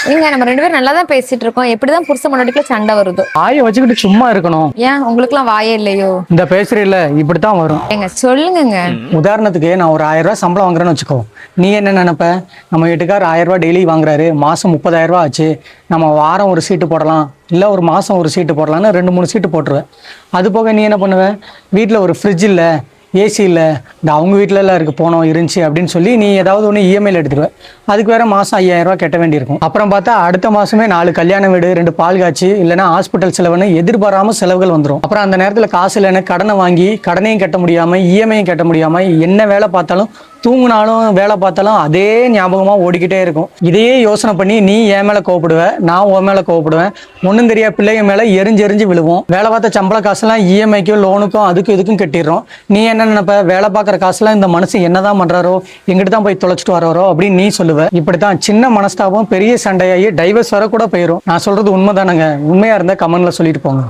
நீங்க நம்ம 2 பேரும் நல்லா தான் பேசிட்டு இருக்கோம். எப்படிதான் புருஷன் பொண்டாட்டிக்குள்ள சண்டை வருதோ? வாயை வச்சுக்கிட்டு சும்மா இருக்கணும். ஏன் உங்களுக்குலாம் வாயே இல்லையோ? இந்த பேசுறீல்ல இப்படித்தான் வரும். ஏங்க சொல்லுங்கங்க. உதாரணத்துக்கு நான் ஒரு 1000 ரூபாய் சம்பளம் வாங்குறேன்னு வச்சுக்கோ. நீ என்ன நினைப்ப? நம்ம வீட்டுக்கார் 1000 ரூபாய் டெய்லி வாங்குறாரு, மாசம் 30,000 ரூபாய் ஆச்சு, நம்ம வாரம் ஒரு சீட்டு போடலாம், இல்லை ஒரு மாதம் ஒரு சீட்டு போடலான்னு 2-3 சீட்டு போட்டுருவேன். அது போக நீ என்ன பண்ணுவ? வீட்டில் ஒரு ஃப்ரிட்ஜ் இல்லை, ஏசி இல்லை, இந்த அவங்க வீட்டிலலாம் இருக்குது, போனோம் இருந்துச்சு அப்படின்னு சொல்லி நீ ஏதாவது ஒன்று இஎம்ஐயில் எடுத்துருவேன். அதுக்கு வேறு மாதம் 5000 ரூபாய் கட்ட வேண்டியிருக்கும். அப்புறம் பார்த்தா அடுத்த மாதமே 4 கல்யாண வீடு, 2 பால் காய்ச்சி, இல்லைனா ஹாஸ்பிட்டல் செலவுன்னு எதிர்பாராமல் செலவுகள் வந்துடும். அப்புறம் அந்த நேரத்தில் காசு இல்லைன்னு கடனை வாங்கி கடனையும் கட்ட முடியாமல் இஎம்ஐயும் கட்ட முடியாமல் என்ன வேலை பார்த்தாலும் தூங்கினாலும் வேலை பார்த்தாலும் அதே ஞாபகமாக ஓடிக்கிட்டே இருக்கும். இதையே யோசனை பண்ணி நீ என் மேலே கோவப்படுவ, நான் உன் மேலே கோவப்படுவேன். ஒன்றும் தெரியா பிள்ளைங்க மேலே எரிஞ்சு விழுவோம். வேலை பார்த்த சம்பள காசுலாம் இஎம்ஐக்கும் லோனுக்கும் அதுக்கும் இதுக்கும் கட்டிடுறோம். நீ என்ன நினைப்ப? வேலை பார்க்குற காசுலாம் இந்த மனுஷன் என்னதான் பண்ணுறாரோ, எங்கிட்ட தான் போய் தொலைச்சிட்டு வராரோ அப்படின்னு நீ சொல்லுவ. இப்படித்தான் சின்ன மனஸ்தாபம் பெரிய சண்டையாகி டைவர்ஸ் வர கூட போயிடும். நான் சொல்றது உண்மைதானங்க? உண்மையாக இருந்தால் கமெண்ட்ல சொல்லிட்டு போங்க.